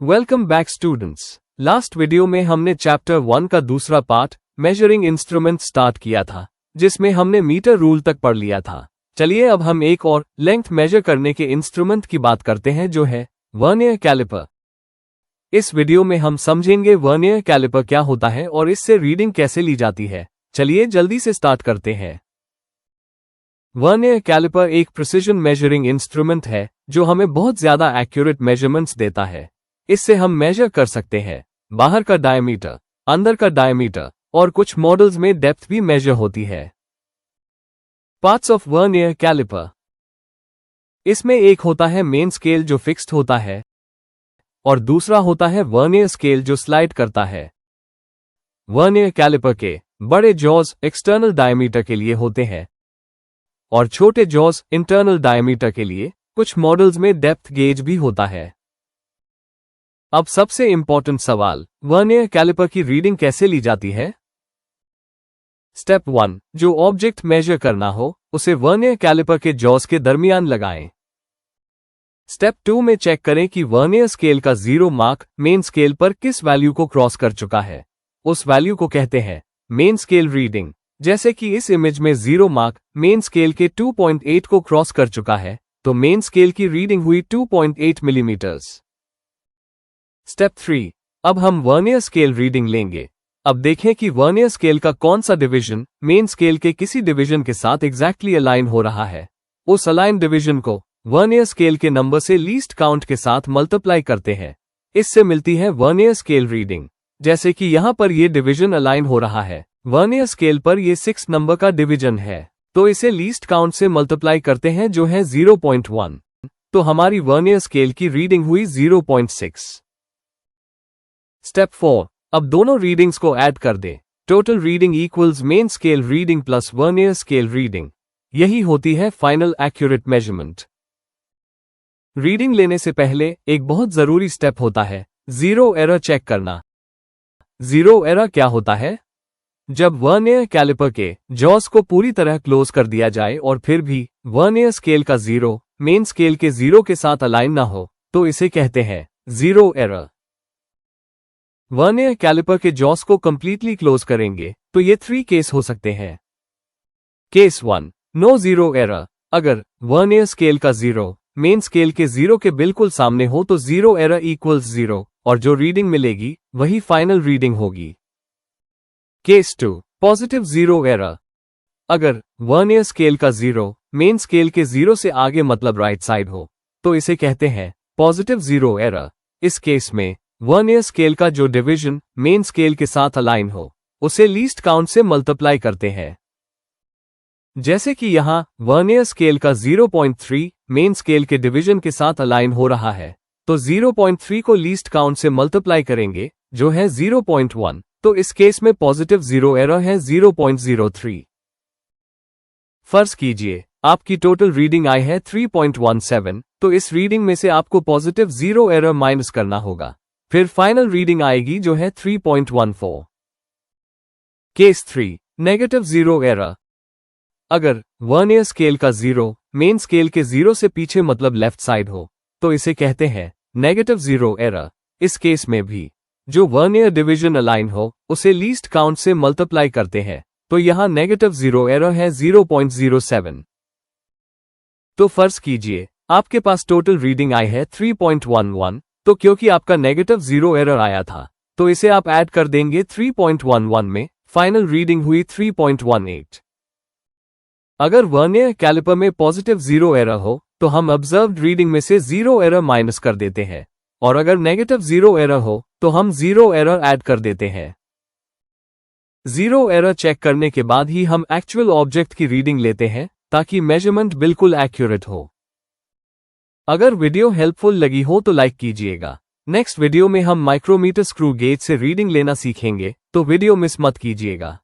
Welcome back students. Last video में हमने chapter 1 का दूसरा पार्ट मेजरिंग इंस्ट्रूमेंट स्टार्ट किया था, जिसमें हमने मीटर रूल तक पढ़ लिया था। चलिए अब हम एक और लेंथ मेजर करने के इंस्ट्रूमेंट की बात करते हैं, जो है वर्नियर कैलिपर। इस वीडियो में हम समझेंगे वर्नियर कैलिपर क्या होता है और इससे रीडिंग कैसे ली जाती है। चलिए जल्दी से स्टार्ट करते हैं। वर्नियर कैलिपर एक प्रिसिजन मेजरिंग इंस्ट्रूमेंट है जो हमें बहुत ज्यादा एक्यूरेट मेजरमेंट्स देता है। इससे हम मेजर कर सकते हैं बाहर का डायमीटर, अंदर का डायमीटर और कुछ मॉडल्स में डेप्थ भी मेजर होती है। Parts of vernier caliper. इसमें एक होता है मेन स्केल जो फिक्स्ड होता है और दूसरा होता है वर्नियर स्केल जो स्लाइड करता है। वर्नियर कैलिपर के बड़े जॉज एक्सटर्नल डायमीटर के लिए होते हैं और छोटे जॉज इंटरनल डायमीटर के लिए। कुछ मॉडल्स में डेप्थ गेज भी होता है। अब सबसे इंपॉर्टेंट सवाल, वर्नियर कैलिपर की रीडिंग कैसे ली जाती है? स्टेप 1, जो ऑब्जेक्ट मेजर करना हो उसे वर्नियर कैलिपर के जॉज के दरमियान लगाएं। स्टेप 2 में चेक करें कि वर्नियर स्केल का 0 मार्क मेन स्केल पर किस वैल्यू को क्रॉस कर चुका है। उस वैल्यू को कहते हैं मेन स्केल रीडिंग। जैसे कि इस इमेज में 0 मार्क मेन स्केल के 2.8 को क्रॉस कर चुका है, तो मेन स्केल की रीडिंग हुई 2.8 मिलीमीटर्स। स्टेप 3, अब हम वर्नियर स्केल रीडिंग लेंगे। अब देखें कि वर्नियर स्केल का कौन सा डिवीजन मेन स्केल के किसी डिवीजन के साथ एग्जैक्टली अलाइन हो रहा है। उस अलाइन डिवीजन को वर्नियर स्केल के नंबर से लीस्ट काउंट के साथ मल्टीप्लाई करते हैं। इससे मिलती है वर्नियर स्केल रीडिंग। जैसे कि यहां पर ये डिवीजन अलाइन हो रहा है, वर्नियर स्केल पर ये 6 नंबर का डिवीजन है, तो इसे लीस्ट काउंट से मल्टीप्लाई करते हैं जो है 0.1, तो हमारी वर्नियर स्केल की रीडिंग हुई 0.6। स्टेप 4, अब दोनों रीडिंग्स को ऐड कर दें। Total reading equals main scale reading plus vernier scale reading. यही होती है फाइनल एक्यूरेट मेजरमेंट। रीडिंग लेने से पहले एक बहुत जरूरी स्टेप होता है, जीरो एरर चेक करना। जीरो एरर क्या होता है? जब वर्नियर कैलिपर के जॉस को पूरी तरह क्लोज कर दिया जाए और फिर भी वर्नियर स्केल का 0 मेन स्केल के 0 के साथ अलाइन ना हो, तो इसे कहते हैं जीरो एरर। वर्नियर कैलिपर के जॉस को कंप्लीटली क्लोज करेंगे तो ये 3 केस हो सकते हैं। Case 1, no zero error. अगर वर्नियर स्केल का 0 मेन स्केल के 0 के बिल्कुल सामने हो तो जीरो एरर इक्वल्स 0 और जो रीडिंग मिलेगी वही फाइनल रीडिंग होगी। Case 2, positive zero error. अगर वर्नियर स्केल का 0 मेन स्केल के 0 से आगे मतलब राइट साइड हो, तो इसे कहते हैं पॉजिटिव जीरो एरर। इस केस में वर्नियर स्केल का जो डिवीजन मेन स्केल के साथ अलाइन हो उसे लीस्ट काउंट से मल्टीप्लाई करते हैं। जैसे कि यहां वर्नियर स्केल का 0.3 मेन स्केल के डिवीजन के साथ अलाइन हो रहा है, तो 0.3 को लीस्ट काउंट से मल्टीप्लाई करेंगे जो है 0.1, तो इस केस में पॉजिटिव जीरो एरर है 0.03। फर्ज कीजिए आपकी टोटल रीडिंग आई है 3.17, तो इस रीडिंग में से आपको पॉजिटिव जीरो एरर माइनस करना होगा, फिर फाइनल रीडिंग आएगी जो है 3.14। Case 3, negative zero error. अगर वर्नियर स्केल का 0 मेन स्केल के 0 से पीछे मतलब लेफ्ट साइड हो, तो इसे कहते हैं नेगेटिव जीरो एरर। इस केस में भी जो वर्नियर डिवीजन अलाइन हो उसे लीस्ट काउंट से मल्टीप्लाई करते हैं, तो यहां नेगेटिव जीरो एरर है 0.07। तो फर्ज कीजिए आपके पास टोटल रीडिंग आई है 3.11, तो क्योंकि आपका नेगेटिव जीरो एरर आया था तो इसे आप ऐड कर देंगे 3.11 में, फाइनल रीडिंग हुई 3.18। अगर वर्नियर कैलिपर में पॉजिटिव जीरो एरर हो तो हम ऑब्जर्व्ड रीडिंग में से जीरो एरर माइनस कर देते हैं, और अगर नेगेटिव जीरो एरर हो तो हम जीरो एरर ऐड कर देते हैं। जीरो एरर चेक करने के बाद ही हम एक्चुअल ऑब्जेक्ट की रीडिंग लेते हैं ताकि मेजरमेंट बिल्कुल एक्यूरेट हो। अगर वीडियो हेल्पफुल लगी हो तो लाइक कीजिएगा। नेक्स्ट वीडियो में हम माइक्रोमीटर स्क्रू गेज से रीडिंग लेना सीखेंगे, तो वीडियो मिस मत कीजिएगा।